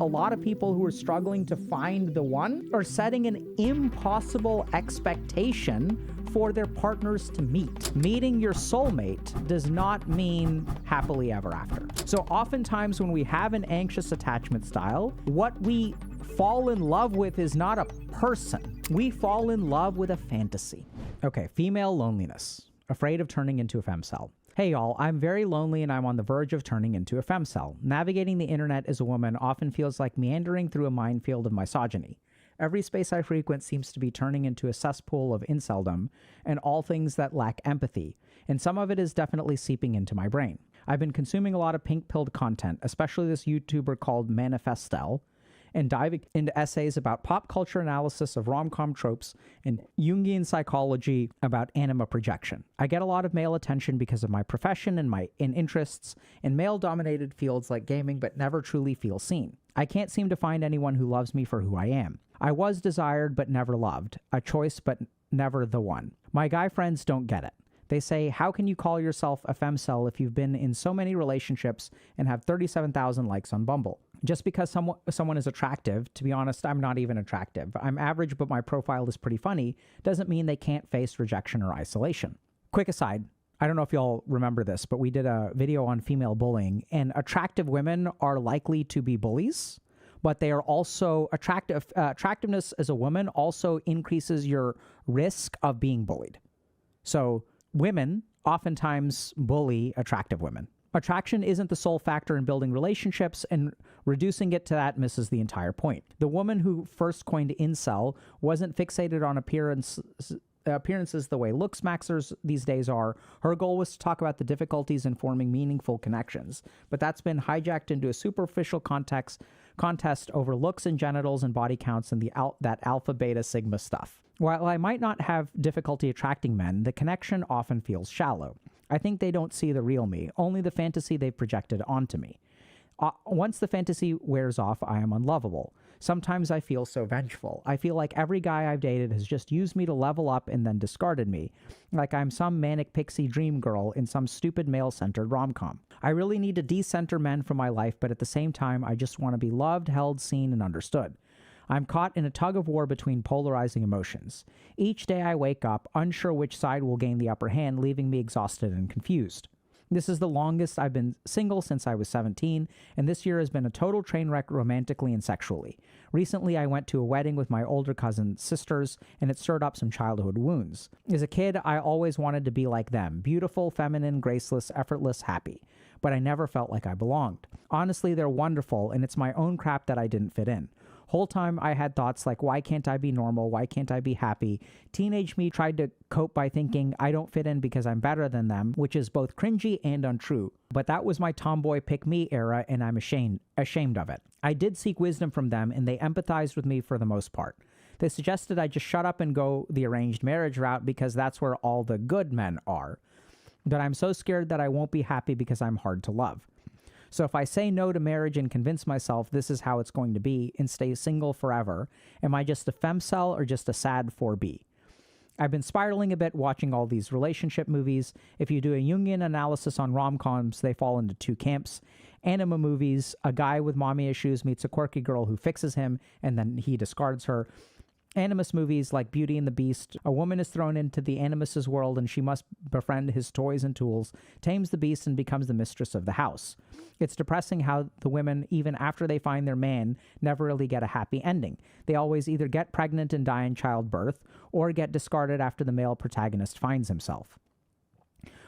a lot of people who are struggling to find the one are setting an impossible expectation for their partners to meet. Meeting your soulmate does not mean happily ever after. So oftentimes when we have an anxious attachment style, what we fall in love with is not a person. We fall in love with a fantasy. Okay, female loneliness. Afraid of turning into a femcel. Hey y'all, I'm very lonely and I'm on the verge of turning into a femcel. Navigating the internet as a woman often feels like meandering through a minefield of misogyny. Every space I frequent seems to be turning into a cesspool of inceldom and all things that lack empathy, and some of it is definitely seeping into my brain. I've been consuming a lot of pink-pilled content, especially this YouTuber called Manifestel, and diving into essays about pop culture analysis of rom-com tropes and Jungian psychology about anima projection. I get a lot of male attention because of my profession and my interests in male-dominated fields like gaming, but never truly feel seen. I can't seem to find anyone who loves me for who I am. I was desired but never loved, a choice but never the one. My guy friends don't get it. They say, how can you call yourself a femcel if you've been in so many relationships and have 37,000 likes on Bumble? Just because someone is attractive, to be honest, I'm not even attractive. I'm average, but my profile is pretty funny, doesn't mean they can't face rejection or isolation. Quick aside, I don't know if y'all remember this, but we did a video on female bullying, and attractive women are likely to be bullies, but they are also attractive. Attractiveness as a woman also increases your risk of being bullied. So women oftentimes bully attractive women. Attraction isn't the sole factor in building relationships, and reducing it to that misses the entire point. The woman who first coined incel wasn't fixated on appearances the way looks maxers these days are. Her goal was to talk about the difficulties in forming meaningful connections, but that's been hijacked into a superficial contest over looks and genitals and body counts and that alpha, beta, sigma stuff. While I might not have difficulty attracting men, the connection often feels shallow. I think they don't see the real me, only the fantasy they've projected onto me. Once the fantasy wears off, I am unlovable. Sometimes I feel so vengeful. I feel like every guy I've dated has just used me to level up and then discarded me, like I'm some manic pixie dream girl in some stupid male-centered rom-com. I really need to decenter men from my life, but at the same time, I just want to be loved, held, seen, and understood. I'm caught in a tug-of-war between polarizing emotions. Each day I wake up, unsure which side will gain the upper hand, leaving me exhausted and confused. This is the longest I've been single since I was 17, and this year has been a total train wreck romantically and sexually. Recently, I went to a wedding with my older cousin's sisters, and it stirred up some childhood wounds. As a kid, I always wanted to be like them, beautiful, feminine, graceless, effortless, happy. But I never felt like I belonged. Honestly, they're wonderful, and it's my own crap that I didn't fit in. Whole time I had thoughts like, why can't I be normal? Why can't I be happy? Teenage me tried to cope by thinking I don't fit in because I'm better than them, which is both cringy and untrue. But that was my tomboy pick-me era, and I'm ashamed of it. I did seek wisdom from them, and they empathized with me for the most part. They suggested I just shut up and go the arranged marriage route because that's where all the good men are. But I'm so scared that I won't be happy because I'm hard to love. So if I say no to marriage and convince myself this is how it's going to be and stay single forever, am I just a femcel or just a sad 4B? I've been spiraling a bit watching all these relationship movies. If you do a Jungian analysis on rom-coms, they fall into two camps. Anima movies, a guy with mommy issues meets a quirky girl who fixes him and then he discards her. Animus movies like Beauty and the Beast, a woman is thrown into the Animus's world and she must befriend his toys and tools, tames the beast, and becomes the mistress of the house. It's depressing how the women, even after they find their man, never really get a happy ending. They always either get pregnant and die in childbirth, or get discarded after the male protagonist finds himself.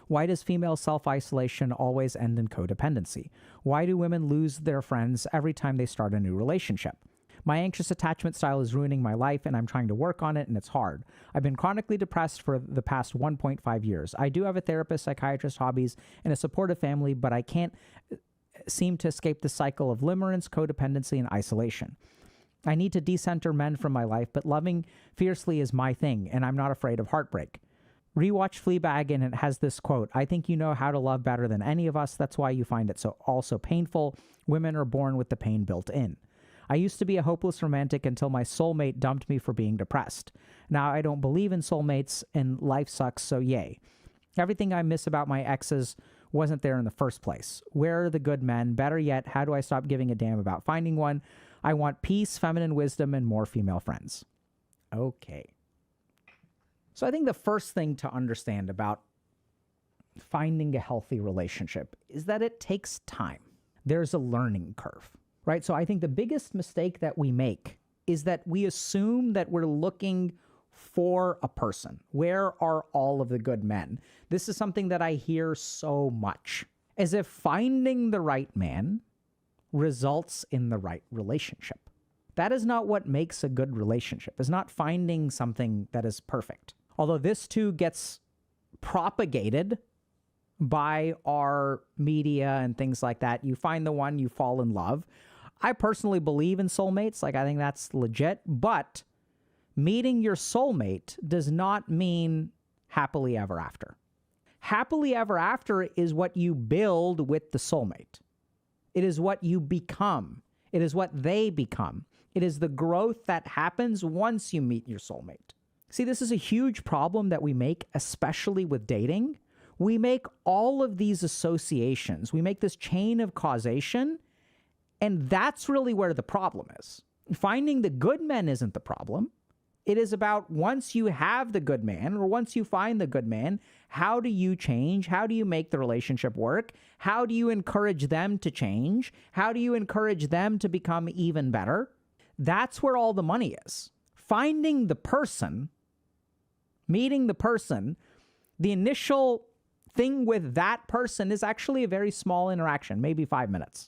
Why does female self-isolation always end in codependency? Why do women lose their friends every time they start a new relationship? My anxious attachment style is ruining my life, and I'm trying to work on it, and it's hard. I've been chronically depressed for the past 1.5 years. I do have a therapist, psychiatrist, hobbies, and a supportive family, but I can't seem to escape the cycle of limerence, codependency, and isolation. I need to decenter men from my life, but loving fiercely is my thing, and I'm not afraid of heartbreak. Rewatch Fleabag, and it has this quote, "I think you know how to love better than any of us. That's why you find it so painful. Women are born with the pain built in." I used to be a hopeless romantic until my soulmate dumped me for being depressed. Now I don't believe in soulmates, and life sucks, so yay. Everything I miss about my exes wasn't there in the first place? Where are the good men? Better yet, how do I stop giving a damn about finding one? I want peace, feminine wisdom, and more female friends. Okay. So I think the first thing to understand about finding a healthy relationship is that it takes time. There's a learning curve, right? So I think the biggest mistake that we make is that we assume that we're looking for a person. Where are all of the good men? This is something that I hear so much, as if finding the right man results in the right relationship. That is not what makes a good relationship. It's not finding something that is perfect. Although this too gets propagated by our media and things like that. You find the one, you fall in love. I personally believe in soulmates. Like, I think that's legit. But meeting your soulmate does not mean happily ever after. Happily ever after is what you build with the soulmate. It is what you become. It is what they become. It is the growth that happens once you meet your soulmate. See, this is a huge problem that we make, especially with dating. We make all of these associations. We make this chain of causation, and that's really where the problem is. Finding the good men isn't the problem. It is about once you have the good man, or once you find the good man, how do you change? How do you make the relationship work? How do you encourage them to change? How do you encourage them to become even better? That's where all the money is. Finding the person, meeting the person, the initial thing with that person is actually a very small interaction, maybe 5 minutes.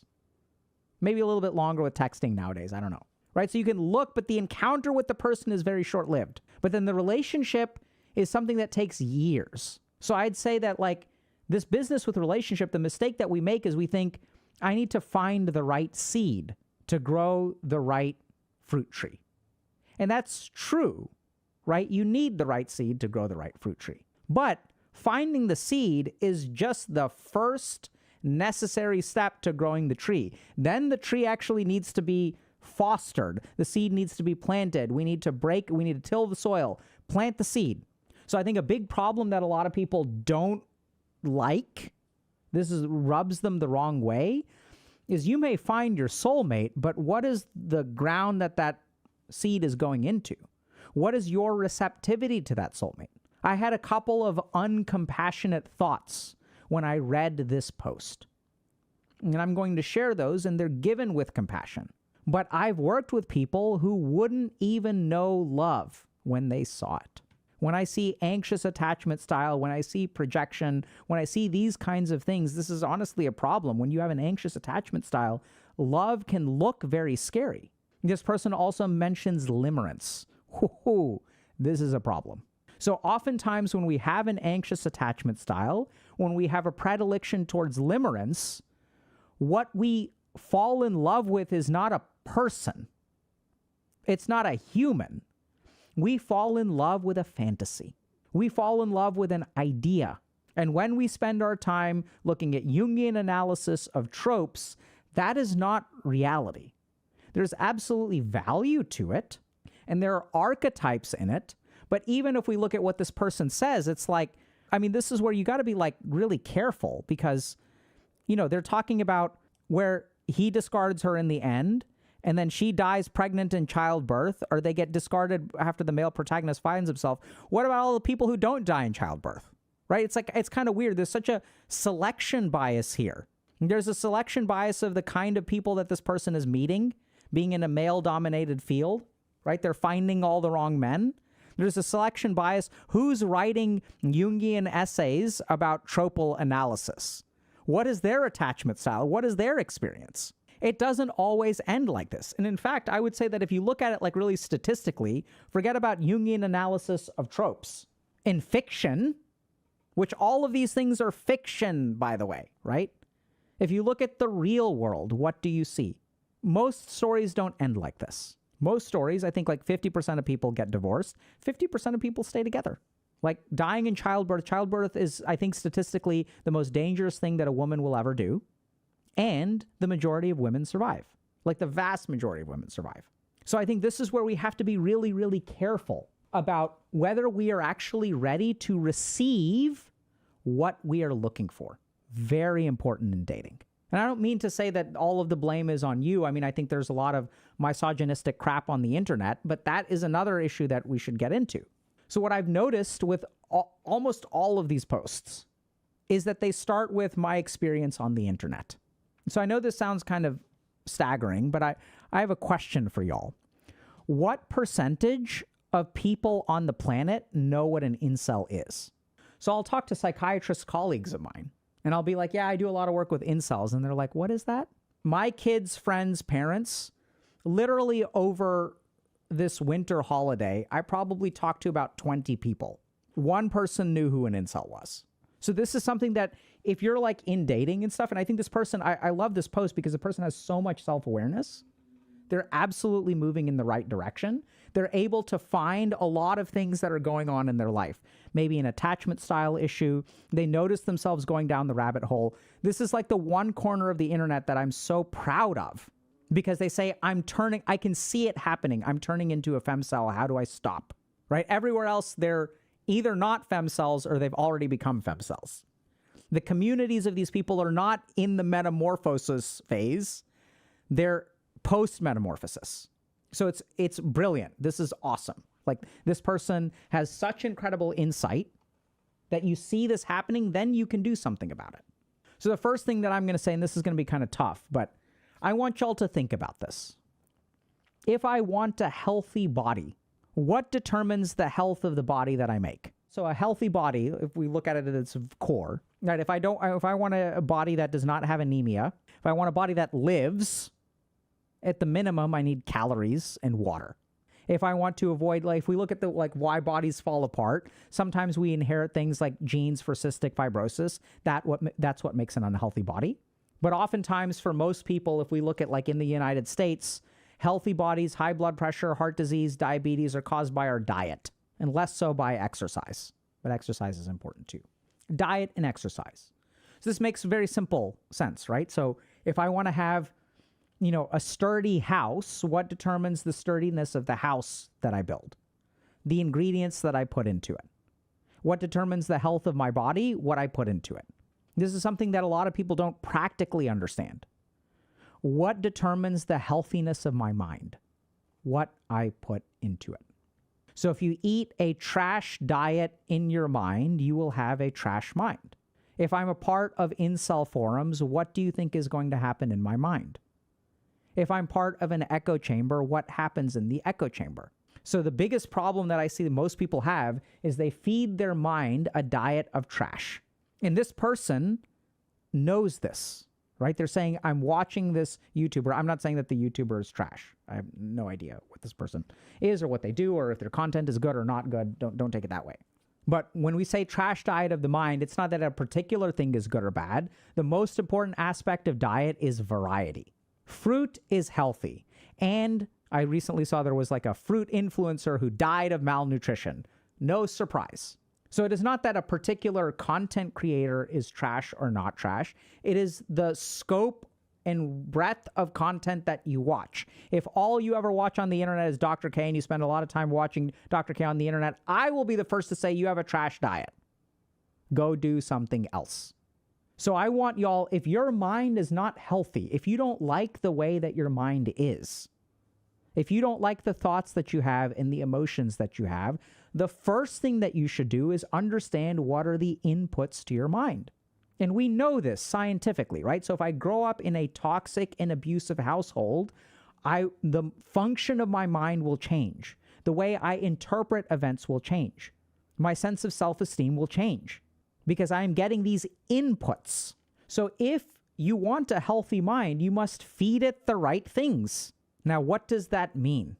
Maybe a little bit longer with texting nowadays, I don't know. Right? So you can look, but the encounter with the person is very short-lived. But then the relationship is something that takes years. So I'd say that, like, this business with relationship, the mistake that we make is we think, I need to find the right seed to grow the right fruit tree. And that's true, right? You need the right seed to grow the right fruit tree. But finding the seed is just the first necessary step to growing the tree. Then the tree actually needs to be fostered. The seed needs to be planted. We need to till the soil, plant the seed. So I think a big problem that a lot of people don't like, rubs them the wrong way, is you may find your soulmate, but what is the ground that seed is going into? What is your receptivity to that soulmate? I had a couple of uncompassionate thoughts when I read this post. And I'm going to share those, and they're given with compassion. But I've worked with people who wouldn't even know love when they saw it. When I see anxious attachment style, when I see projection, when I see these kinds of things, this is honestly a problem. When you have an anxious attachment style, love can look very scary. This person also mentions limerence. This is a problem. So oftentimes when we have an anxious attachment style, when we have a predilection towards limerence, what we fall in love with is not a person. It's not a human. We fall in love with a fantasy. We fall in love with an idea. And when we spend our time looking at Jungian analysis of tropes, that is not reality. There's absolutely value to it, and there are archetypes in it. But even if we look at what this person says, it's like, I mean, this is where you got to be like really careful, because, they're talking about where he discards her in the end, and then she dies pregnant in childbirth, or they get discarded after the male protagonist finds himself. What about all the people who don't die in childbirth, right? It's like, it's kind of weird. There's such a selection bias here. There's a selection bias of the kind of people that this person is meeting, being in a male-dominated field, right? They're finding all the wrong men. There's a selection bias. Who's writing Jungian essays about tropal analysis? What is their attachment style? What is their experience? It doesn't always end like this. And in fact, I would say that if you look at it like really statistically, forget about Jungian analysis of tropes. In fiction, which all of these things are fiction, by the way, right? If you look at the real world, what do you see? Most stories don't end like this. Most stories, I think like 50% of people get divorced. 50% of people stay together. Like dying in childbirth. Childbirth is, I think, statistically the most dangerous thing that a woman will ever do. And the majority of women survive. Like the vast majority of women survive. So I think this is where we have to be really, really careful about whether we are actually ready to receive what we are looking for. Very important in dating. And I don't mean to say that all of the blame is on you. I mean, I think there's a lot of misogynistic crap on the internet, but that is another issue that we should get into. So what I've noticed with almost all of these posts is that they start with my experience on the internet. So I know this sounds kind of staggering, but I have a question for y'all. What percentage of people on the planet know what an incel is? So I'll talk to psychiatrist colleagues of mine, and I'll be like, yeah, I do a lot of work with incels. And they're like, what is that? My kids' friends' parents, literally over this winter holiday, I probably talked to about 20 people. One person knew who an incel was. So this is something that if you're like in dating and stuff, and I think this person, I love this post because the person has so much self-awareness. They're absolutely moving in the right direction. They're able to find a lot of things that are going on in their life. Maybe an attachment style issue. They notice themselves going down the rabbit hole. This is like the one corner of the internet that I'm so proud of because they say, I can see it happening. I'm turning into a femcel. How do I stop? Right? Everywhere else, they're either not femcells or they've already become femcells. The communities of these people are not in the metamorphosis phase. They're post-metamorphosis. So it's brilliant. This is awesome. Like, this person has such incredible insight that you see this happening, then you can do something about it. So the first thing that I'm going to say, and this is going to be kind of tough, but I want y'all to think about this. If I want a healthy body, what determines the health of the body that I make? So a healthy body, if we look at it at its core, right? If I want a body that does not have anemia, if I want a body that lives, at the minimum, I need calories and water. If I want to avoid, like, if we look at the, like, why bodies fall apart, sometimes we inherit things like genes for cystic fibrosis. That's what makes an unhealthy body. But oftentimes for most people, if we look at, like, in the United States, healthy bodies, high blood pressure, heart disease, diabetes are caused by our diet and less so by exercise. But exercise is important too. Diet and exercise. So this makes very simple sense, right? So if I want to have, a sturdy house, what determines the sturdiness of the house that I build? The ingredients that I put into it. What determines the health of my body? What I put into it. This is something that a lot of people don't practically understand. What determines the healthiness of my mind? What I put into it. So if you eat a trash diet in your mind, you will have a trash mind. If I'm a part of incel forums, what do you think is going to happen in my mind? If I'm part of an echo chamber, what happens in the echo chamber? So the biggest problem that I see that most people have is they feed their mind a diet of trash. And this person knows this, right? They're saying, I'm watching this YouTuber. I'm not saying that the YouTuber is trash. I have no idea what this person is or what they do or if their content is good or not good. Don't take it that way. But when we say trash diet of the mind, it's not that a particular thing is good or bad. The most important aspect of diet is variety. Fruit is healthy. And I recently saw there was like a fruit influencer who died of malnutrition. No surprise. So it is not that a particular content creator is trash or not trash. It is the scope and breadth of content that you watch. If all you ever watch on the internet is Dr. K and you spend a lot of time watching Dr. K on the internet, I will be the first to say you have a trash diet. Go do something else. So I want y'all, if your mind is not healthy, if you don't like the way that your mind is, if you don't like the thoughts that you have and the emotions that you have, the first thing that you should do is understand what are the inputs to your mind. And we know this scientifically, right? So if I grow up in a toxic and abusive household, the function of my mind will change. The way I interpret events will change. My sense of self-esteem will change because I'm getting these inputs. So if you want a healthy mind, you must feed it the right things. Now, what does that mean?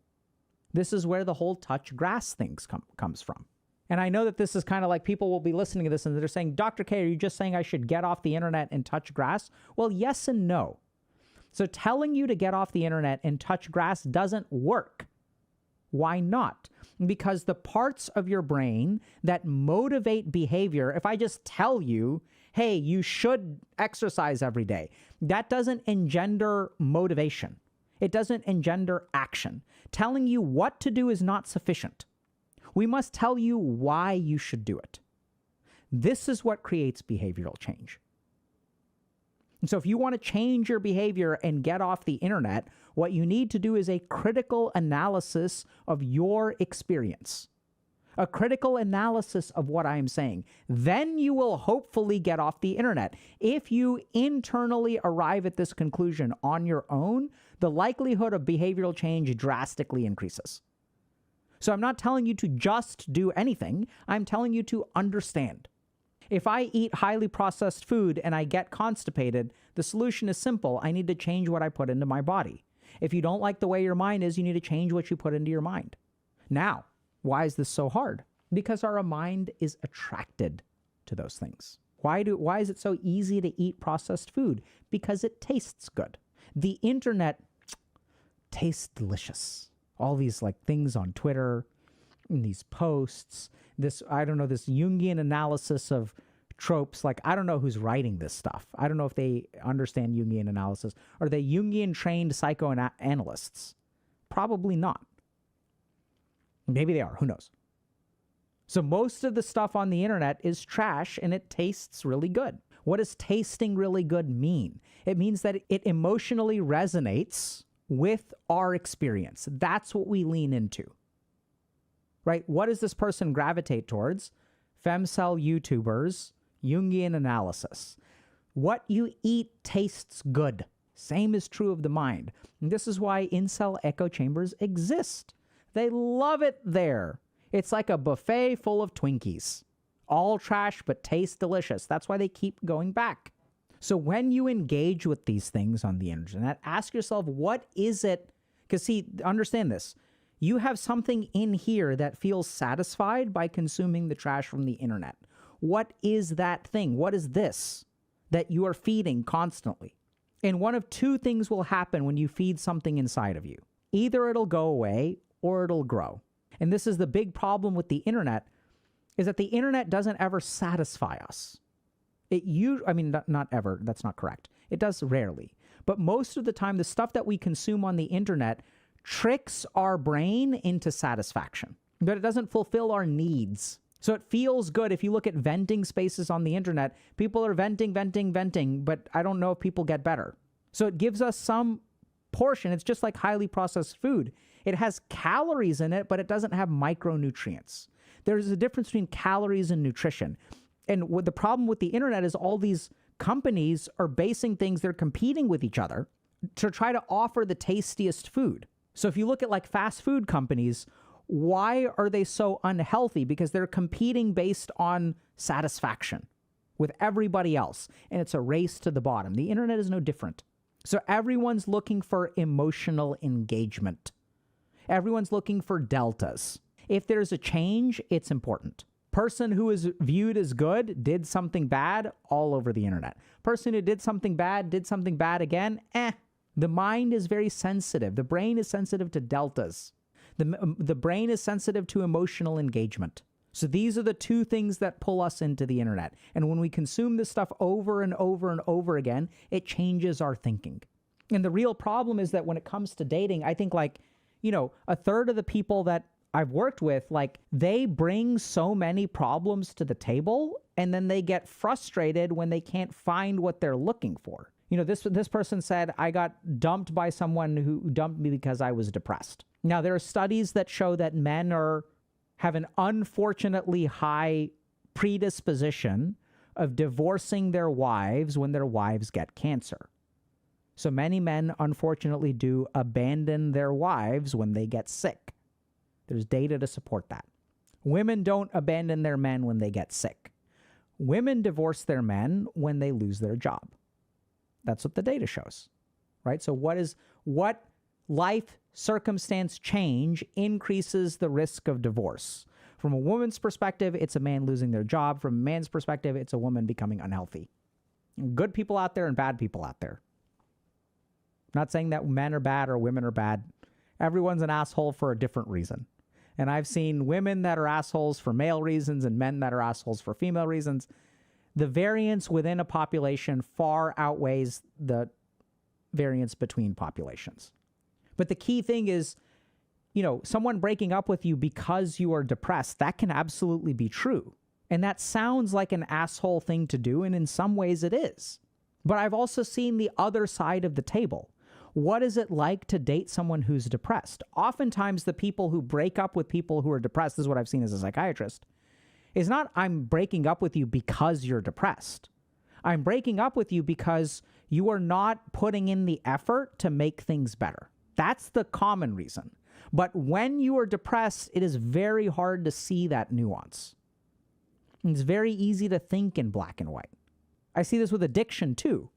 This is where the whole touch grass thing comes from. And I know that this is kind of like people will be listening to this and they're saying, Dr. K, are you just saying I should get off the internet and touch grass? Well, yes and no. So telling you to get off the internet and touch grass doesn't work. Why not? Because the parts of your brain that motivate behavior, if I just tell you, hey, you should exercise every day, that doesn't engender motivation. It doesn't engender action. Telling you what to do is not sufficient. We must tell you why you should do it. This is what creates behavioral change. And so if you want to change your behavior and get off the internet, what you need to do is a critical analysis of your experience, a critical analysis of what I'm saying. Then you will hopefully get off the internet. If you internally arrive at this conclusion on your own, the likelihood of behavioral change drastically increases. So I'm not telling you to just do anything. I'm telling you to understand. If I eat highly processed food and I get constipated, the solution is simple. I need to change what I put into my body. If you don't like the way your mind is, you need to change what you put into your mind. Now, why is this so hard? Because our mind is attracted to those things. Why is it so easy to eat processed food? Because it tastes good. The internet tastes delicious. All these things on Twitter, and these posts, this Jungian analysis of tropes. I don't know who's writing this stuff. I don't know if they understand Jungian analysis. Are they Jungian trained psychoanalysts? Probably not. Maybe they are. Who knows? So most of the stuff on the internet is trash and it tastes really good. What does tasting really good mean? It means that it emotionally resonates with our experience. That's what we lean into. Right? What does this person gravitate towards? Femcel YouTubers, Jungian analysis. What you eat tastes good. Same is true of the mind. And this is why incel echo chambers exist. They love it there. It's like a buffet full of Twinkies. All trash, but taste delicious. That's why they keep going back. So when you engage with these things on the internet, ask yourself, what is it? Because see, understand this. You have something in here that feels satisfied by consuming the trash from the internet. What is that thing? What is this that you are feeding constantly? And one of two things will happen when you feed something inside of you. Either it'll go away or it'll grow. And this is the big problem with the internet, is that the internet doesn't ever satisfy us. Not ever, that's not correct. It does rarely. But most of the time, the stuff that we consume on the internet tricks our brain into satisfaction, but it doesn't fulfill our needs. So it feels good. If you look at venting spaces on the internet, people are venting, but I don't know if people get better. So it gives us some portion. It's just like highly processed food. It has calories in it, but it doesn't have micronutrients. There's a difference between calories and nutrition. And what the problem with the internet is all these companies are basing things, they're competing with each other to try to offer the tastiest food. So if you look at fast food companies, why are they so unhealthy? Because they're competing based on satisfaction with everybody else. And it's a race to the bottom. The internet is no different. So everyone's looking for emotional engagement. Everyone's looking for deltas. If there's a change, it's important. Person who is viewed as good did something bad, all over the internet. Person who did something bad again, The mind is very sensitive. The brain is sensitive to deltas. The brain is sensitive to emotional engagement. So these are the two things that pull us into the internet. And when we consume this stuff over and over and over again, it changes our thinking. And the real problem is that when it comes to dating, I think a third of the people that I've worked with, they bring so many problems to the table and then they get frustrated when they can't find what they're looking for. This person said, I got dumped by someone who dumped me because I was depressed. Now, there are studies that show that men have an unfortunately high predisposition of divorcing their wives when their wives get cancer. So many men, unfortunately, do abandon their wives when they get sick. There's data to support that. Women don't abandon their men when they get sick. Women divorce their men when they lose their job. That's what the data shows, right? So what life circumstance change increases the risk of divorce? From a woman's perspective, it's a man losing their job. From a man's perspective, it's a woman becoming unhealthy. Good people out there and bad people out there. Not saying that men are bad or women are bad. Everyone's an asshole for a different reason. And I've seen women that are assholes for male reasons and men that are assholes for female reasons. The variance within a population far outweighs the variance between populations. But the key thing is, someone breaking up with you because you are depressed, that can absolutely be true. And that sounds like an asshole thing to do, and in some ways it is. But I've also seen the other side of the table. What is it like to date someone who's depressed? Oftentimes, the people who break up with people who are depressed, this is what I've seen as a psychiatrist, is not I'm breaking up with you because you're depressed. I'm breaking up with you because you are not putting in the effort to make things better. That's the common reason. But when you are depressed, it is very hard to see that nuance. It's very easy to think in black and white. I see this with addiction too.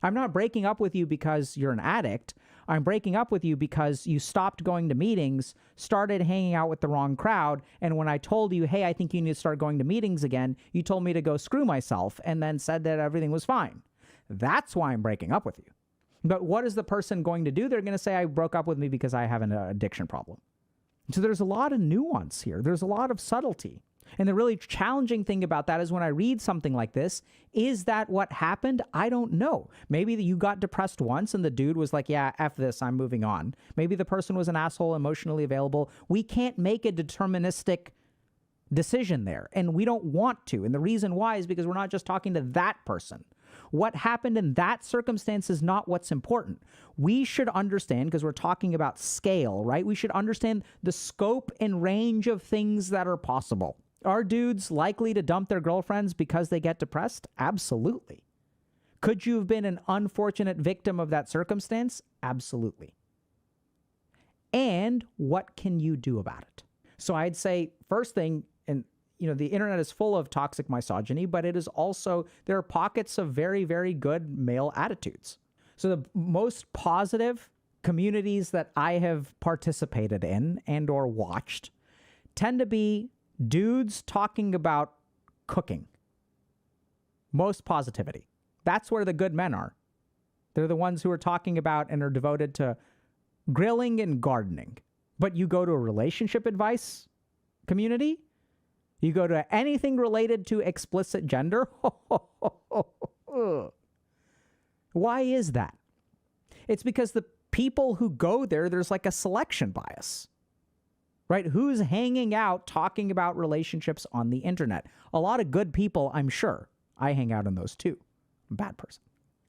I'm not breaking up with you because you're an addict. I'm breaking up with you because you stopped going to meetings, started hanging out with the wrong crowd, and when I told you, hey, I think you need to start going to meetings again, you told me to go screw myself and then said that everything was fine. That's why I'm breaking up with you. But what is the person going to do? They're going to say, I broke up with me because I have an addiction problem. So there's a lot of nuance here. There's a lot of subtlety. And the really challenging thing about that is when I read something like this, is that what happened? I don't know. Maybe you got depressed once and the dude was like, yeah, F this, I'm moving on. Maybe the person was an asshole, emotionally available. We can't make a deterministic decision there, and we don't want to. And the reason why is because we're not just talking to that person. What happened in that circumstance is not what's important. We should understand, because we're talking about scale, right? We should understand the scope and range of things that are possible. Are dudes likely to dump their girlfriends because they get depressed? Absolutely. Could you have been an unfortunate victim of that circumstance? Absolutely. And what can you do about it? So I'd say first thing, and the internet is full of toxic misogyny, but it is also, there are pockets of very, very good male attitudes. So the most positive communities that I have participated in and or watched tend to be dudes talking about cooking. Most positivity. That's where the good men are. They're the ones who are talking about and are devoted to grilling and gardening. But you go to a relationship advice community, you go to anything related to explicit gender. Why is that? It's because the people who go there, there's like a selection bias. Right? Who's hanging out talking about relationships on the internet? A lot of good people, I'm sure. I hang out in those too. I'm a bad person.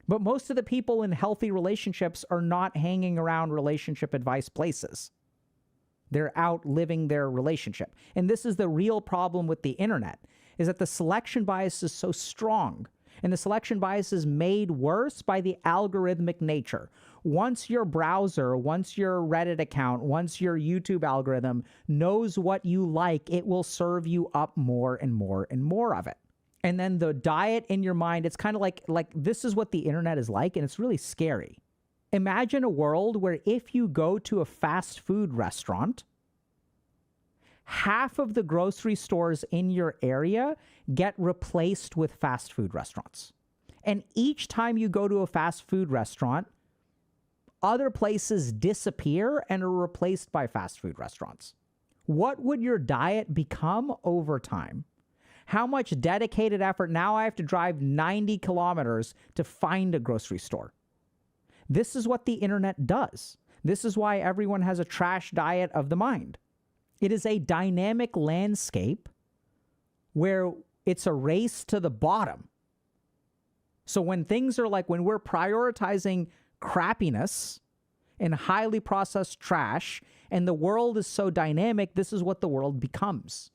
But most of the people in healthy relationships are not hanging around relationship advice places. They're out living their relationship. And this is the real problem with the internet, is that the selection bias is so strong. And the selection bias is made worse by the algorithmic nature. Once your browser, once your Reddit account, once your YouTube algorithm knows what you like, it will serve you up more and more and more of it. And then the diet in your mind, it's kind of like this is what the internet is like, and it's really scary. Imagine a world where if you go to a fast food restaurant, half of the grocery stores in your area get replaced with fast food restaurants. And each time you go to a fast food restaurant, other places disappear and are replaced by fast food restaurants. What would your diet become over time? How much dedicated effort? Now I have to drive 90 kilometers to find a grocery store. This is what the internet does. This is why everyone has a trash diet of the mind. It is a dynamic landscape where it's a race to the bottom. So when things are like, when we're prioritizing crappiness and highly processed trash, and the world is so dynamic, this is what the world becomes.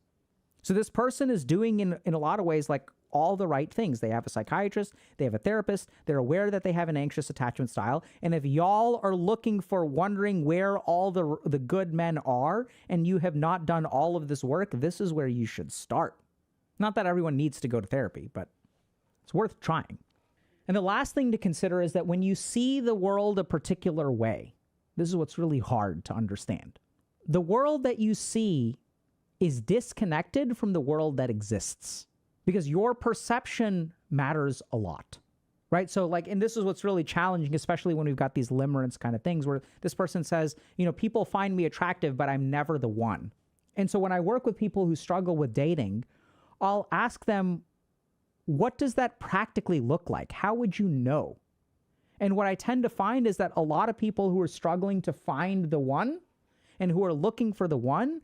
So this person is doing in a lot of ways like all the right things. They have a psychiatrist, they have a therapist, they're aware that they have an anxious attachment style. And if y'all are looking for wondering where all the good men are, and you have not done all of this work, this is where you should start. Not that everyone needs to go to therapy, but it's worth trying. And the last thing to consider is that when you see the world a particular way, this is what's really hard to understand. The world that you see is disconnected from the world that exists, because your perception matters a lot, right? So and this is what's really challenging, especially when we've got these limerence kind of things where this person says, people find me attractive, but I'm never the one. And so when I work with people who struggle with dating, I'll ask them, what does that practically look like? How would you know? And what I tend to find is that a lot of people who are struggling to find the one and who are looking for the one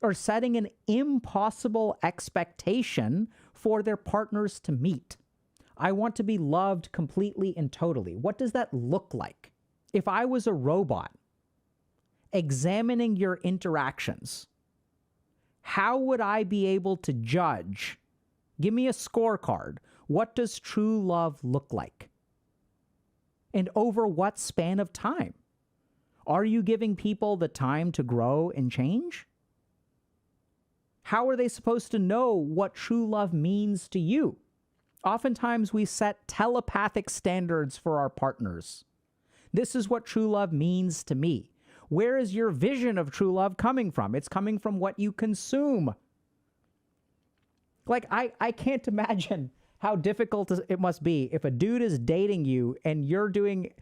are setting an impossible expectation for their partners to meet. I want to be loved completely and totally. What does that look like? If I was a robot examining your interactions, how would I be able to judge? Give me a scorecard. What does true love look like? And over what span of time? Are you giving people the time to grow and change? How are they supposed to know what true love means to you? Oftentimes we set telepathic standards for our partners. This is what true love means to me. Where is your vision of true love coming from? It's coming from what you consume. Like, I can't imagine how difficult it must be if a dude is dating you and you're doing,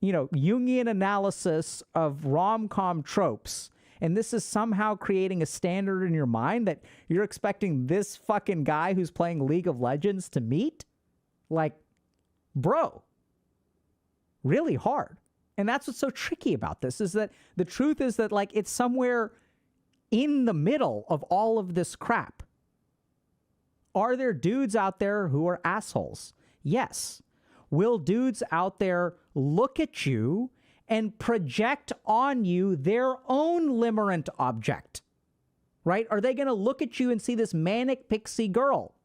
Jungian analysis of rom-com tropes, and this is somehow creating a standard in your mind that you're expecting this fucking guy who's playing League of Legends to meet? Like, bro, really hard. And that's what's so tricky about this, is that the truth is that, like, it's somewhere in the middle of all of this crap. Are there dudes out there who are assholes? Yes. Will dudes out there look at you and project on you their own limerent object? Right? Are they going to look at you and see this manic pixie girl?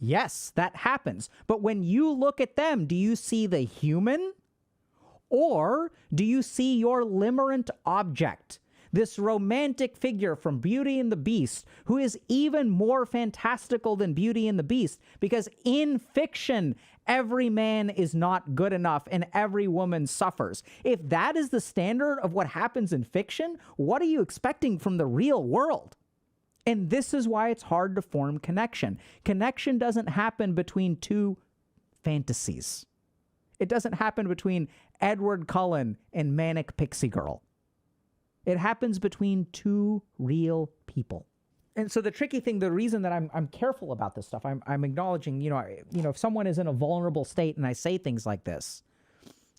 Yes, that happens. But when you look at them, do you see the human? Or do you see your limerent object? This romantic figure from Beauty and the Beast, who is even more fantastical than Beauty and the Beast, because in fiction, every man is not good enough and every woman suffers. If that is the standard of what happens in fiction, what are you expecting from the real world? And this is why it's hard to form connection. Connection doesn't happen between two fantasies. It doesn't happen between Edward Cullen and Manic Pixie Girl. It happens between two real people. And so the tricky thing, the reason that I'm careful about this stuff, I'm acknowledging, if someone is in a vulnerable state and I say things like this,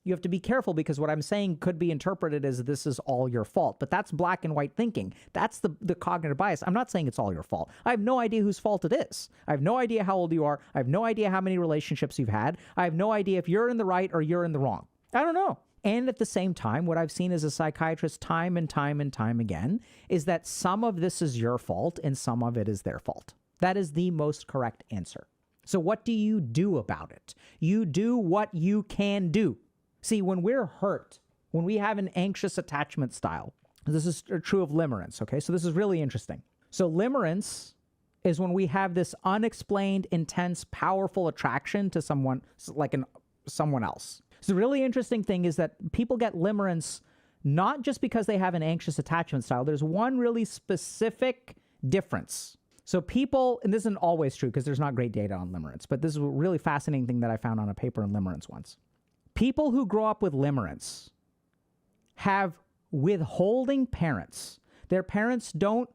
you have to be careful, because what I'm saying could be interpreted as this is all your fault. But that's black and white thinking. That's the cognitive bias. I'm not saying it's all your fault. I have no idea whose fault it is. I have no idea how old you are. I have no idea how many relationships you've had. I have no idea if you're in the right or you're in the wrong. I don't know. And at the same time, what I've seen as a psychiatrist time and time and time again is that some of this is your fault and some of it is their fault. That is the most correct answer. So what do you do about it? You do what you can do. See, when we're hurt, when we have an anxious attachment style, this is true of limerence, okay? So this is really interesting. So limerence is when we have this unexplained, intense, powerful attraction to someone, like someone else. So the really interesting thing is that people get limerence not just because they have an anxious attachment style. There's one really specific difference. So people, and this isn't always true because there's not great data on limerence, but this is a really fascinating thing that I found on a paper on limerence once. People who grow up with limerence have withholding parents. Their parents don't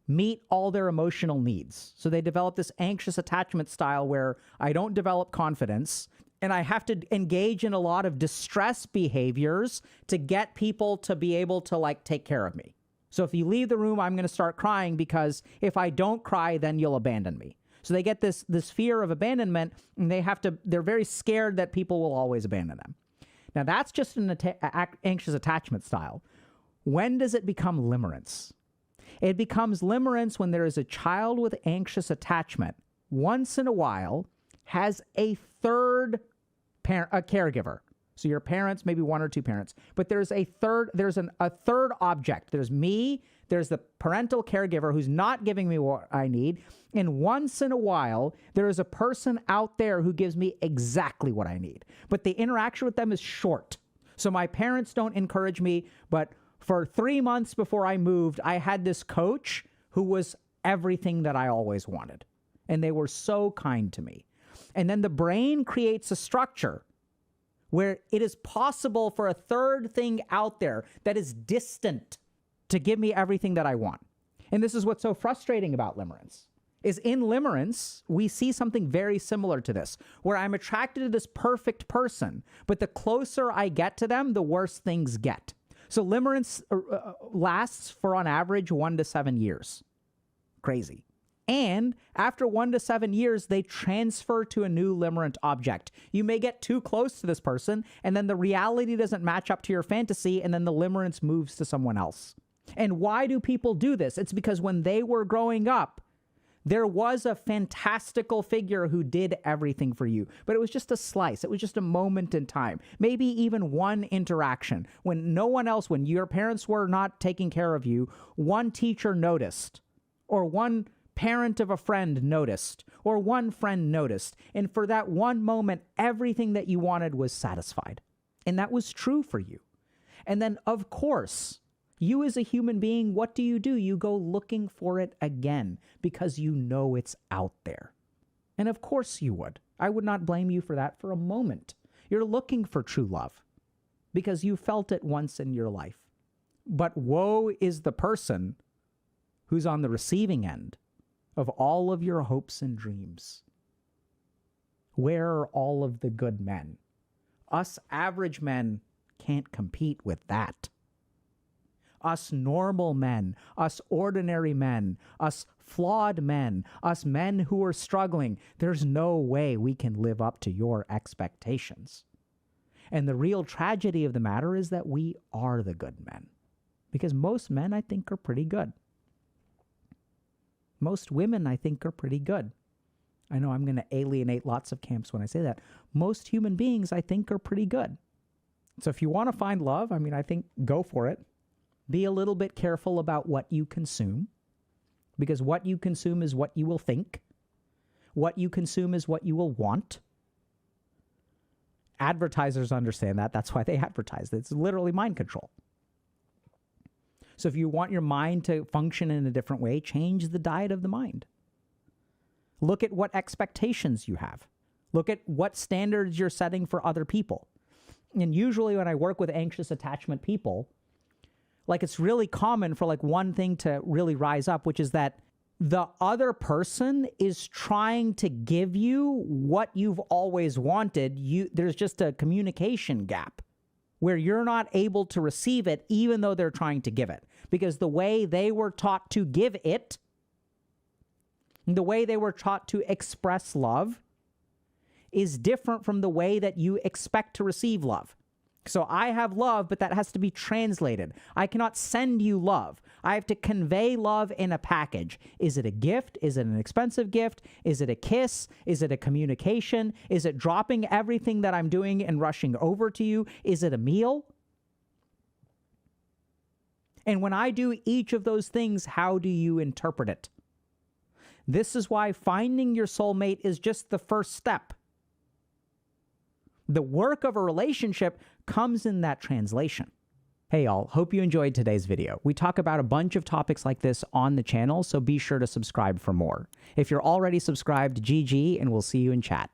meet all their emotional needs. So they develop this anxious attachment style where I don't develop confidence and I have to engage in a lot of distress behaviors to get people to be able to take care of me. So if you leave the room, I'm going to start crying because if I don't cry, then you'll abandon me. So they get this fear of abandonment, and they're very scared that people will always abandon them. Now that's just an anxious attachment style. When does it become limerence? It becomes limerence when there is a child with anxious attachment, once in a while, has a third caregiver. So your parents, maybe one or two parents, but there's a third object. There's me, there's the parental caregiver who's not giving me what I need, and once in a while, there is a person out there who gives me exactly what I need. But the interaction with them is short. So my parents don't encourage me, but for 3 months before I moved, I had this coach who was everything that I always wanted. And they were so kind to me. And then the brain creates a structure where it is possible for a third thing out there that is distant to give me everything that I want. And this is what's so frustrating about limerence, is in limerence, we see something very similar to this, where I'm attracted to this perfect person, but the closer I get to them, the worse things get. So limerence lasts for, on average, 1 to 7 years. Crazy. And after 1 to 7 years, they transfer to a new limerent object. You may get too close to this person, and then the reality doesn't match up to your fantasy, and then the limerence moves to someone else. And why do people do this? It's because when they were growing up, there was a fantastical figure who did everything for you, but it was just a slice. It was just a moment in time, maybe even one interaction. When no one else, when your parents were not taking care of you, one teacher noticed, or one parent of a friend noticed, or one friend noticed. And for that one moment, everything that you wanted was satisfied. And that was true for you. And then, of course, you as a human being, what do? You go looking for it again because you know it's out there. And of course you would. I would not blame you for that for a moment. You're looking for true love because you felt it once in your life. But woe is the person who's on the receiving end of all of your hopes and dreams. Where are all of the good men? Us average men can't compete with that. Us normal men, us ordinary men, us flawed men, us men who are struggling, there's no way we can live up to your expectations. And the real tragedy of the matter is that we are the good men. Because most men, I think, are pretty good. Most women, I think, are pretty good. I know I'm going to alienate lots of camps when I say that. Most human beings, I think, are pretty good. So if you want to find love, I think go for it. Be a little bit careful about what you consume, because what you consume is what you will think. What you consume is what you will want. Advertisers understand that. That's why they advertise. It's literally mind control. So if you want your mind to function in a different way, change the diet of the mind. Look at what expectations you have. Look at what standards you're setting for other people. And usually when I work with anxious attachment people, it's really common for one thing to really rise up, which is that the other person is trying to give you what you've always wanted. There's just a communication gap where you're not able to receive it even though they're trying to give it. Because the way they were taught to give it, the way they were taught to express love, is different from the way that you expect to receive love. So I have love, but that has to be translated. I cannot send you love. I have to convey love in a package. Is it a gift? Is it an expensive gift? Is it a kiss? Is it a communication? Is it dropping everything that I'm doing and rushing over to you? Is it a meal? And when I do each of those things, how do you interpret it? This is why finding your soulmate is just the first step. The work of a relationship comes in that translation. Hey y'all, hope you enjoyed today's video. We talk about a bunch of topics like this on the channel, so be sure to subscribe for more. If you're already subscribed, GG, and we'll see you in chat.